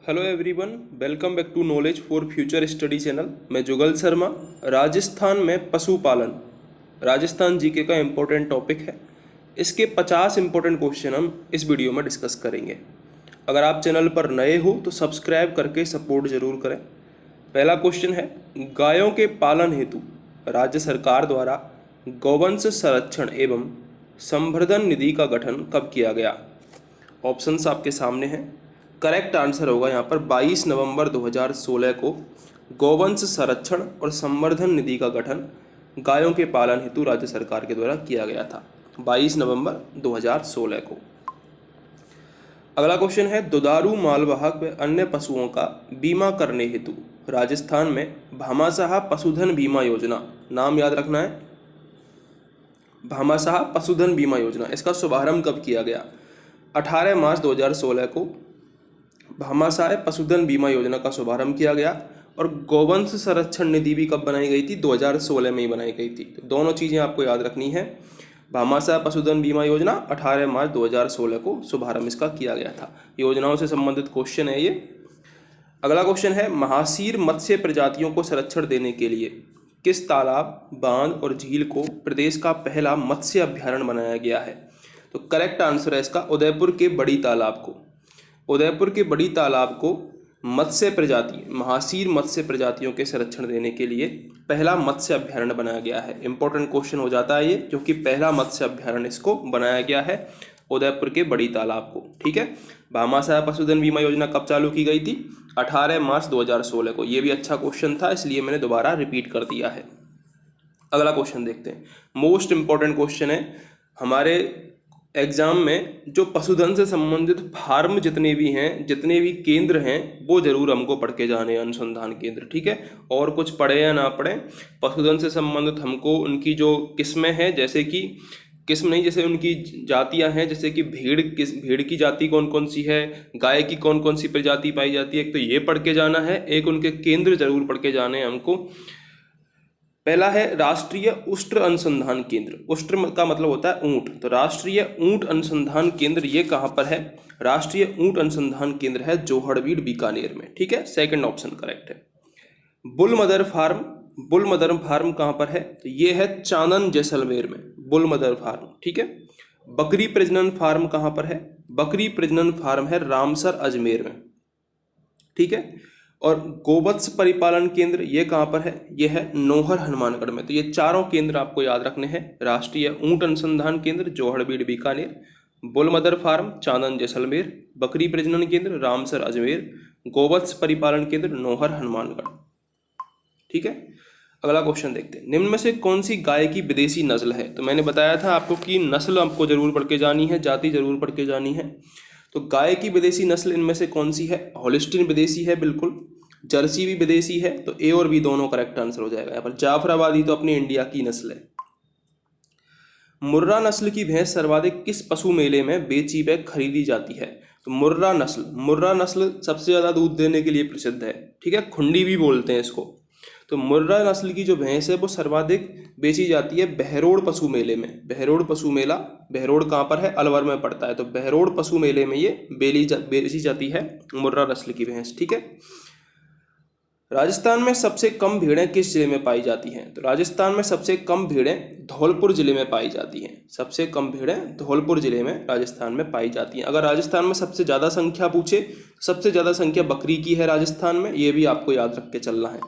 Hello everyone, welcome back to knowledge for future study channel. मैं जुगल शर्मा। राजस्थान में पशुपालन, Rajasthan GK का इम्पोर्टेंट टॉपिक है। इसके 50 इम्पोर्टेंट क्वेश्चन हम इस वीडियो में डिस्कस करेंगे। अगर आप चैनल पर नए हो तो सब्सक्राइब करके सपोर्ट जरूर करें। पहला क्वेश्चन है, गायों के पालन हेतु राज्य सरकार द्वारा गौवंश संरक्षण एवं संवर्धन निधि का गठन कब किया गया? ऑप्शंस आपके सामने हैं। करेक्ट आंसर होगा यहाँ पर 22 नवंबर 2016 को गौवंश संरक्षण और संवर्धन निधि का गठन गायों के पालन हेतु राज्य सरकार के द्वारा किया गया था, 22 नवंबर 2016 को। अगला क्वेश्चन है, दुधारू मालवाहक व अन्य पशुओं का बीमा करने हेतु राजस्थान में भामाशाह पशुधन बीमा योजना, नाम याद रखना है, भामाशाह पशुधन बीमा योजना, इसका शुभारंभ कब किया गया? 18 मार्च 2016 को भामाशाह पशुधन बीमा योजना का शुभारंभ किया गया। और गौवंश संरक्षण निधि भी कब बनाई गई थी? 2016 में ही बनाई गई थी। तो दोनों चीज़ें आपको याद रखनी है। भामाशाह पशुधन बीमा योजना 18 मार्च 2016 को शुभारंभ इसका किया गया था। योजनाओं से संबंधित क्वेश्चन है ये। अगला क्वेश्चन है, महासीर मत्स्य प्रजातियों को संरक्षण देने के लिए किस तालाब, बांध और झील को प्रदेश का पहला मत्स्य अभ्यारण्य बनाया गया है? तो करेक्ट आंसर है इसका उदयपुर के बड़ी तालाब को। उदयपुर के बड़ी तालाब को मत्स्य प्रजाति, महासीर मत्स्य प्रजातियों के संरक्षण देने के लिए पहला मत्स्य अभ्यारण्य बनाया गया है। इंपॉर्टेंट क्वेश्चन हो जाता है ये, क्योंकि पहला मत्स्य अभ्यारण्य इसको बनाया गया है उदयपुर के बड़ी तालाब को। ठीक है। भामाशाह पशुधन बीमा योजना कब चालू की गई थी? 18 मार्च 2016 को। ये भी अच्छा क्वेश्चन था, इसलिए मैंने दोबारा रिपीट कर दिया है। अगला क्वेश्चन देखते हैं। मोस्ट इंपॉर्टेंट क्वेश्चन है हमारे एग्जाम में, जो पशुधन से संबंधित फार्म जितने भी हैं, जितने भी केंद्र हैं, वो जरूर हमको पढ़ के जाने हैं, अनुसंधान केंद्र। ठीक है। और कुछ पढ़े या ना पढ़े, पशुधन से संबंधित हमको उनकी जो किस्में हैं, जैसे कि किस्म नहीं, जैसे उनकी जातियां हैं, जैसे कि भेड़ की जाति कौन कौन सी है, गाय की कौन कौन सी प्रजाति पाई जाती है, एक तो ये पढ़ के जाना है, एक उनके केंद्र जरूर पढ़ के जाने हैं हमको। पहला है राष्ट्रीय उष्ट्र अनुसंधान केंद्र। उष्ट्र का मतलब होता है ऊंट, तो राष्ट्रीय ऊंट अनुसंधान केंद्र ये कहाँ पर है? राष्ट्रीय ऊंट अनुसंधान केंद्र है जोहड़बीड़, बीकानेर में। ठीक है, सेकंड ऑप्शन करेक्ट है। Bull mother farm, bull mother farm कहाँ पर है? तो ये है चानन जैसलमेर में, बुल मदर फार्म। ठीक है। बकरी प्रजनन फार्म कहाँ पर है? बकरी प्रजनन फार्म है रामसर, अजमेर में। ठीक है। और गोवत्स परिपालन केंद्र ये कहाँ पर है? ये है नौहर, हनुमानगढ़ में। तो ये चारों केंद्र आपको याद रखने हैं। राष्ट्रीय ऊंट अनुसंधान केंद्र Jorbeer, Bikaner, bull mother farm Chanan, Jaisalmer, बकरी प्रजनन केंद्र रामसर, अजमेर, गोवत्स परिपालन केंद्र नौहर, हनुमानगढ़। ठीक है। अगला क्वेश्चन देखते हैं। निम्न में से कौन सी गाय की विदेशी नस्ल है? तो मैंने बताया था आपको कि नस्ल आपको जरूर पढ़ के जानी है, जाति जरूर पढ़ के जानी है। तो गाय की विदेशी नस्ल इनमें से कौन सी है? हॉलिस्टीन विदेशी है, बिल्कुल। जर्सी भी विदेशी है, तो ए और बी दोनों करेक्ट आंसर हो जाएगा। यहाँ पर जाफराबादी तो अपनी इंडिया की नस्ल है। मुर्रा नस्ल की भैंस सर्वाधिक किस पशु मेले में बेची व खरीदी जाती है? तो मुर्रा नस्ल सबसे ज्यादा दूध देने के लिए प्रसिद्ध है। ठीक है, खुंडी भी बोलते हैं इसको। तो मुर्रा नस्ल की जो भैंस है वो सर्वाधिक बेची जाती है बहरोड़ पशु मेले में। बहरोड़ पशु मेला, बहरोड़ कहाँ पर है? अलवर में पड़ता है। तो बहरोड़ पशु मेले में ये बेची जाती है मुर्रा नस्ल की भैंस। ठीक है। राजस्थान में सबसे कम भेड़ें किस जिले में पाई जाती हैं? तो राजस्थान में सबसे कम भेड़ें धौलपुर जिले में पाई जाती हैं। सबसे कम भेड़ें धौलपुर जिले में राजस्थान में पाई जाती हैं। अगर राजस्थान में सबसे ज़्यादा संख्या पूछे, सबसे ज़्यादा संख्या बकरी की है राजस्थान में, ये भी आपको याद रख के चलना है।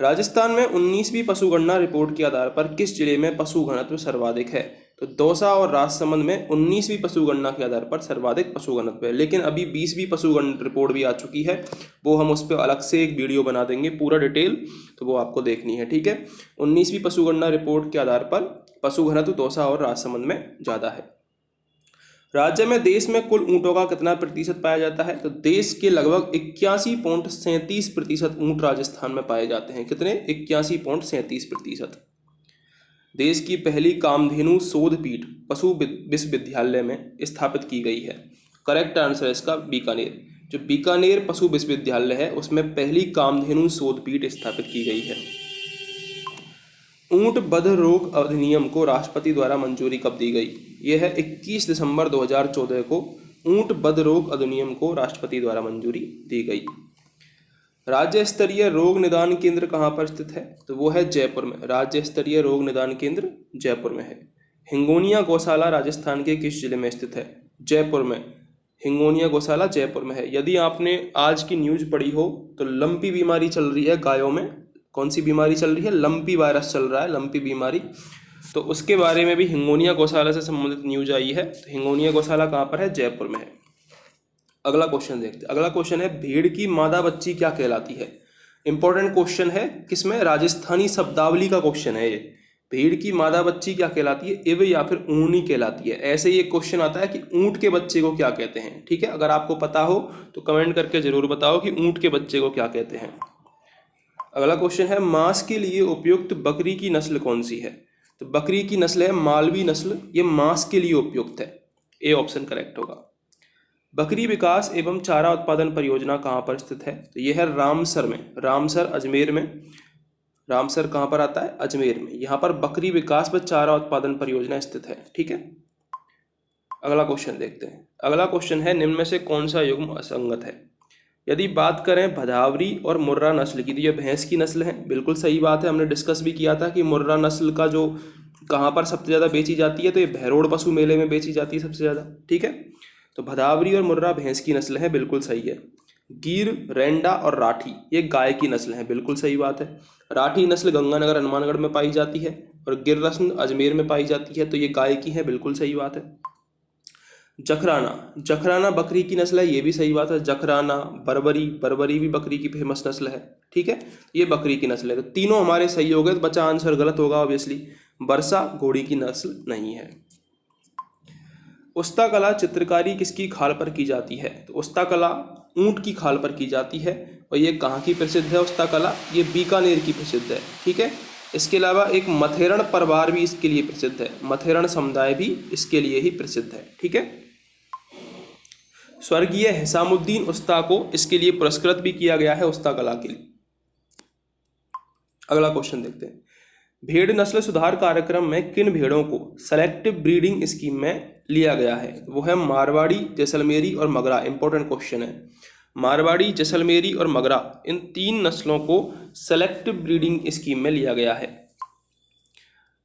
राजस्थान में 19वीं पशुगणना रिपोर्ट के आधार पर किस जिले में पशु घनत्व सर्वाधिक है? तो दौसा और राजसमंद में 19वीं पशुगणना के आधार पर सर्वाधिक पशु घनत्व है। लेकिन अभी 20वीं पशुगणना रिपोर्ट भी आ चुकी है, वो हम उस पर अलग से एक वीडियो बना देंगे पूरा डिटेल, तो वो आपको देखनी है। ठीक है। 19वीं पशुगणना रिपोर्ट के आधार पर पशु घनत्व दौसा और राजसमंद में ज़्यादा है। राज्य में देश में कुल ऊँटों का कितना प्रतिशत पाया जाता है? तो देश के लगभग 81.37% ऊँट राजस्थान में पाए जाते हैं। कितने? 81.37%। देश की पहली कामधेनु शोध पीठ पशु विश्वविद्यालय में स्थापित की गई है। करेक्ट आंसर है इसका बीकानेर। जो बीकानेर पशु विश्वविद्यालय है उसमें पहली कामधेनु शोध पीठ स्थापित की गई है। ऊंट बध रोग अधिनियम को राष्ट्रपति द्वारा मंजूरी कब दी गई? यह है 21 दिसंबर 2014 को ऊंट बध रोग अधिनियम को राष्ट्रपति द्वारा मंजूरी दी गई। राज्य स्तरीय रोग निदान केंद्र कहाँ पर स्थित है? तो वो है जयपुर में। राज्य स्तरीय रोग निदान केंद्र जयपुर में है। हिंगोनिया गौशाला राजस्थान के किस जिले में स्थित है? जयपुर में। हिंगोनिया गौशाला जयपुर में है। यदि आपने आज की न्यूज पढ़ी हो तो लंपी बीमारी चल रही है गायों में। कौन सी बीमारी चल रही है? लंपी वायरस चल रहा है, लंपी बीमारी। तो उसके बारे में भी हिंगोनिया गौशाला से संबंधित न्यूज आई है। तो हिंगोनिया गौशाला कहाँ पर है? जयपुर में है। अगला क्वेश्चन देखते हैं। अगला क्वेश्चन है भेड़ की मादा बच्ची क्या कहलाती है? इंपॉर्टेंट क्वेश्चन है। किसमें? राजस्थानी शब्दावली का क्वेश्चन है ये। भेड़ की मादा बच्ची क्या कहलाती है? इव या फिर ऊनी कहलाती है। ऐसे ही एक क्वेश्चन आता है कि ऊंट के बच्चे को क्या कहते हैं। ठीक है, अगर आपको पता हो तो कमेंट करके जरूर बताओ कि ऊंट के बच्चे को क्या कहते हैं। अगला क्वेश्चन है मांस के लिए उपयुक्त बकरी की नस्ल कौन सी है? तो बकरी की नस्ल है मालवी नस्ल। ये मांस के लिए उपयुक्त है। ए ऑप्शन करेक्ट होगा। बकरी विकास एवं चारा उत्पादन परियोजना कहाँ पर स्थित है? तो यह है रामसर में। रामसर अजमेर में। रामसर कहाँ पर आता है? अजमेर में। यहाँ पर बकरी विकास व चारा उत्पादन परियोजना स्थित है। ठीक है, अगला क्वेश्चन देखते हैं। अगला क्वेश्चन है निम्न में से कौन सा युग्म असंगत है? यदि बात करें भदावरी और मुर्रा नस्ल की, तो ये भैंस की नस्ल है। बिल्कुल सही बात है। हमने डिस्कस भी किया था कि मुर्रा नस्ल का जो कहाँ पर सबसे ज़्यादा बेची जाती है, तो ये भैरोड़ पशु मेले में बेची जाती है सबसे ज़्यादा। ठीक है, तो भदावरी और मुर्रा भैंस की नस्ल है। बिल्कुल सही है। गिर, रेंडा और राठी ये गाय की नस्ल है। बिल्कुल सही बात है। राठी नस्ल गंगानगर हनुमानगढ़ में पाई जाती है और गिर नस्ल अजमेर में पाई जाती है, तो ये गाय की है। बिल्कुल सही बात है। जखराना, जखराना बकरी की नस्ल है। ये भी सही बात है। जखराना, बर्बरी, बर्बरी भी बकरी की फेमस नस्ल है। ठीक है, ये बकरी की नस्ल है। तो तीनों हमारे सही हो गए। तो बचा आंसर गलत होगा ऑब्वियसली। वर्षा घोड़ी की नस्ल नहीं है। उस्ता कला चित्रकारी किसकी खाल पर की जाती है? तो उस्ता कला ऊंट की खाल पर की जाती है। और ये कहाँ की प्रसिद्ध है उस्ता कला? ये बीकानेर की प्रसिद्ध है। ठीक है, इसके अलावा एक मथेरण परिवार भी इसके लिए प्रसिद्ध है। मथेरण समुदाय भी इसके लिए ही प्रसिद्ध है। ठीक है, स्वर्गीय हिसामुद्दीन उस्ता को इसके लिए पुरस्कृत भी किया गया है, उस्ता कला के लिए। अगला क्वेश्चन देखते हैं। भेड़ नस्ल सुधार कार्यक्रम में किन भेड़ों को सेलेक्टिव ब्रीडिंग स्कीम में लिया गया है? वो है मारवाड़ी, जैसलमेरी और मगरा। इंपॉर्टेंट क्वेश्चन है। मारवाड़ी, जैसलमेरी और मगरा इन तीन नस्लों को सेलेक्टिव ब्रीडिंग स्कीम में लिया गया है।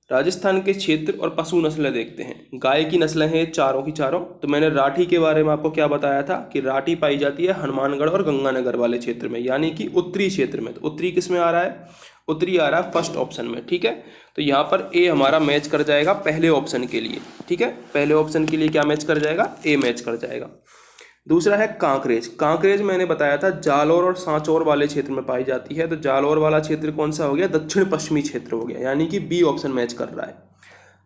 राजस्थान के क्षेत्र और पशु नस्लें देखते हैं। गाय की नस्लें हैं चारों की चारों। तो मैंने राठी के बारे में आपको क्या बताया था कि राठी पाई जाती है हनुमानगढ़ और गंगानगर वाले क्षेत्र में, यानी कि उत्तरी क्षेत्र में। तो उत्तरी किस में आ रहा है? उत्तरी आ रहा है फर्स्ट ऑप्शन में। ठीक है, तो यहाँ पर ए हमारा मैच कर जाएगा पहले ऑप्शन के लिए। ठीक है, पहले ऑप्शन के लिए क्या मैच कर जाएगा? ए मैच कर जाएगा। दूसरा है कांकरेज। कांकरेज मैंने बताया था जालौर और सांचौर वाले क्षेत्र में पाई जाती है। तो जालौर वाला क्षेत्र कौन सा हो गया? दक्षिण पश्चिमी क्षेत्र हो गया, यानी कि बी ऑप्शन मैच कर रहा है।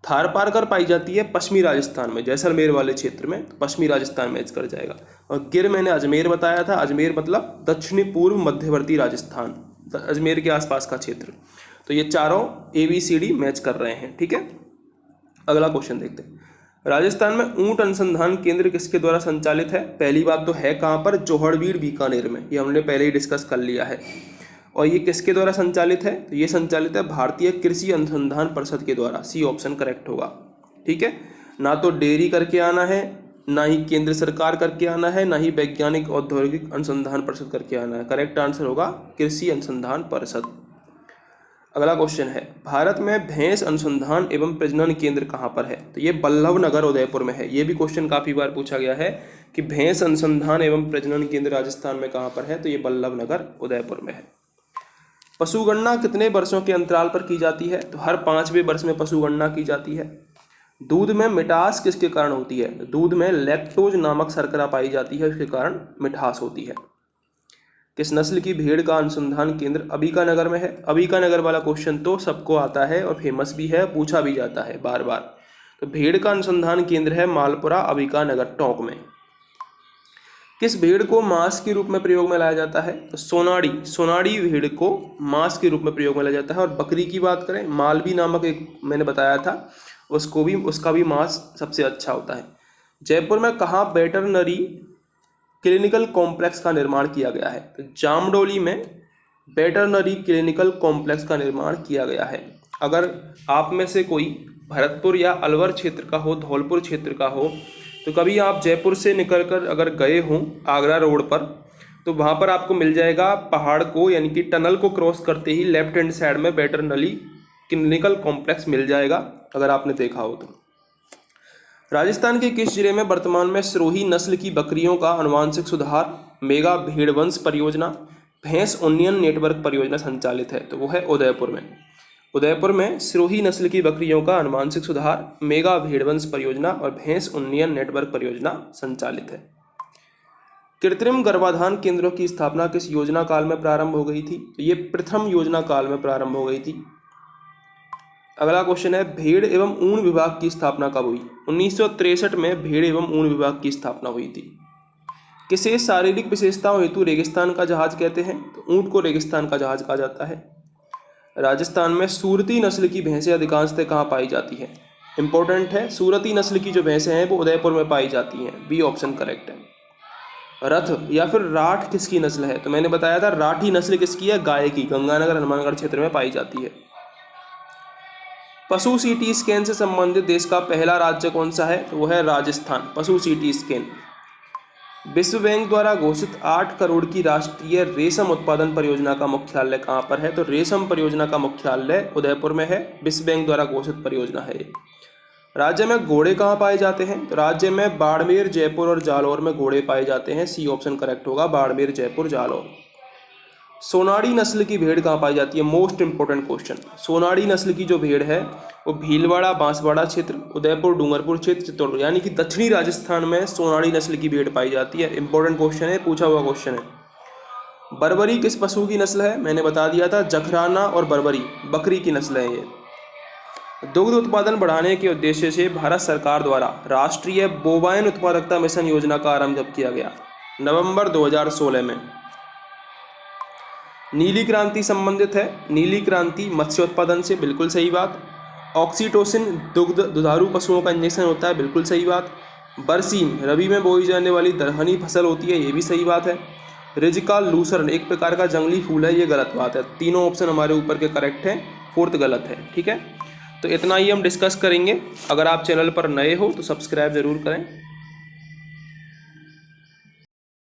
थारपारकर पाई जाती है पश्चिमी राजस्थान में, जैसलमेर वाले क्षेत्र में। तो पश्चिमी राजस्थान मैच कर जाएगा। और गिर मैंने अजमेर बताया था। अजमेर मतलब दक्षिणी पूर्व मध्यवर्ती राजस्थान, अजमेर के आसपास का क्षेत्र। तो ये चारों ABCD मैच कर रहे हैं। ठीक है, अगला क्वेश्चन देखते हैं। राजस्थान में ऊंट अनुसंधान केंद्र किसके द्वारा संचालित है? पहली बात तो है कहाँ पर? जोहड़बीड़ बीकानेर में। ये हमने पहले ही डिस्कस कर लिया है। और ये किसके द्वारा संचालित है? तो ये संचालित है भारतीय कृषि अनुसंधान परिषद के द्वारा। सी ऑप्शन करेक्ट होगा। ठीक है, ना तो डेयरी करके आना है, ना ही केंद्र सरकार करके आना है, ना ही वैज्ञानिक औद्योगिक अनुसंधान परिषद करके आना है। करेक्ट आंसर होगा कृषि अनुसंधान परिषद। अगला क्वेश्चन है भारत में भैंस अनुसंधान एवं प्रजनन केंद्र कहाँ पर है? तो ये बल्लभ नगर उदयपुर में है। ये भी क्वेश्चन काफी बार पूछा गया है कि भैंस अनुसंधान एवं प्रजनन केंद्र राजस्थान में कहाँ पर है? तो ये बल्लभ नगर उदयपुर में है। पशुगणना कितने वर्षों के अंतराल पर की जाती है? तो हर 5वें वर्ष में पशुगणना की जाती है। दूध में मिठास किसके कारण होती है? दूध में लैक्टोज नामक शर्करा पाई जाती है, उसके कारण मिठास होती है। किस नस्ल की भेड़ का अनुसंधान केंद्र अबिकानगर में है? अबिकानगर वाला क्वेश्चन तो सबको आता है और फेमस भी है, पूछा भी जाता है बार बार। तो भेड़ का अनुसंधान केंद्र है मालपुरा अबिकानगर टोंक में। किस भेड़ को मांस के रूप में प्रयोग में लाया जाता है? तो सोनाड़ी, सोनाड़ी भेड़ को मांस के रूप में प्रयोग में लाया जाता है। और बकरी की बात करें, मालवी नामक एक मैंने बताया था, उसका भी मांस सबसे अच्छा होता है। जयपुर में कहाँ वेटरनरी क्लिनिकल कॉम्प्लेक्स का निर्माण किया गया है? तो जामडोली में वेटरनरी क्लिनिकल कॉम्प्लेक्स का निर्माण किया गया है। अगर आप में से कोई भरतपुर या अलवर क्षेत्र का हो, धौलपुर क्षेत्र का हो, तो कभी आप जयपुर से निकलकर अगर गए हों आगरा रोड पर, तो वहाँ पर आपको मिल जाएगा पहाड़ को यानी कि टनल को क्रॉस करते ही लेफ्ट हैंड साइड में वेटरनरी क्लिनिकल कॉम्प्लेक्स मिल जाएगा, अगर आपने देखा हो तो। राजस्थान के किस जिले में वर्तमान में सिरोही नस्ल की बकरियों का आनुवंशिक सुधार मेगा भेड़वंश परियोजना भैंस उन्नयन नेटवर्क परियोजना संचालित है? तो वो है उदयपुर में। उदयपुर में सिरोही नस्ल की बकरियों का आनुवंशिक सुधार मेगा भेड़वंश परियोजना और भैंस उन्नयन नेटवर्क परियोजना संचालित है। कृत्रिम गर्भाधान केंद्रों की स्थापना किस योजना काल में प्रारंभ हो गई थी? तो ये प्रथम योजना काल में प्रारंभ हो गई थी। अगला क्वेश्चन है, भेड़ एवं ऊन विभाग की स्थापना कब हुई? 1963 में भेड़ एवं ऊन विभाग की स्थापना हुई थी। किसे शारीरिक विशेषताओं हेतु रेगिस्तान का जहाज कहते हैं? तो ऊंट को रेगिस्तान का जहाज कहा जाता है। राजस्थान में सूरती नस्ल की भैंसें अधिकांशतः कहाँ पाई जाती हैं? इंपॉर्टेंट है, सूरती नस्ल की जो भैंसें हैं वो उदयपुर में पाई जाती हैं। बी ऑप्शन करेक्ट है। रथ या फिर राठ किसकी नस्ल है? तो मैंने बताया था राठी नस्ल किसकी है? गाय की। गंगानगर हनुमानगढ़ क्षेत्र में पाई जाती है। पशु सीटी स्कैन से संबंधित देश का पहला राज्य कौन सा है? तो वो है राजस्थान। पशु सीटी स्कैन। विश्व बैंक द्वारा घोषित 8 करोड़ की राष्ट्रीय रेशम उत्पादन परियोजना का मुख्यालय कहाँ पर है? तो रेशम परियोजना का मुख्यालय उदयपुर में है। विश्व बैंक द्वारा घोषित परियोजना है। राज्य में घोड़े कहाँ पाए जाते हैं? तो राज्य में बाड़मेर, जयपुर और जालौर में घोड़े पाए जाते हैं। सी ऑप्शन करेक्ट होगा, बाड़मेर, जयपुर, जालौर। सोनाड़ी नस्ल की भेड़ कहाँ पाई जाती है? Most important question. सोनाड़ी नस्ल की जो भेड़ है वो भीलवाड़ा, बांसवाड़ा क्षेत्र, उदयपुर, डूंगरपुर क्षेत्र, चित्तौड़गढ़ यानी कि दक्षिणी राजस्थान में सोनाड़ी नस्ल की भेड़ पाई जाती है। इंपॉर्टेंट क्वेश्चन है, पूछा हुआ क्वेश्चन है। बर्बरी किस पशु की नस्ल है? मैंने बता दिया था, जखराना और बर्बरी बकरी की नस्ल है ये। दुग्ध उत्पादन बढ़ाने के उद्देश्य से भारत सरकार द्वारा राष्ट्रीय बोवाइन उत्पादकता मिशन योजना का आरंभ कब किया गया? नवंबर 2016 में। नीली क्रांति संबंधित है। नीली क्रांति मत्स्य उत्पादन से, बिल्कुल सही बात। ऑक्सीटोसिन दुधारू पशुओं का इंजेक्शन होता है, बिल्कुल सही बात। बरसीम रबी में बोई जाने वाली दलहनी फसल होती है, ये भी सही बात है। रिजका लूसर्न एक प्रकार का जंगली फूल है, ये गलत बात है। तीनों ऑप्शन हमारे ऊपर के करेक्ट हैं, फोर्थ गलत है। ठीक है, तो इतना ही हम डिस्कस करेंगे। अगर आप चैनल पर नए हो तो सब्सक्राइब जरूर करें।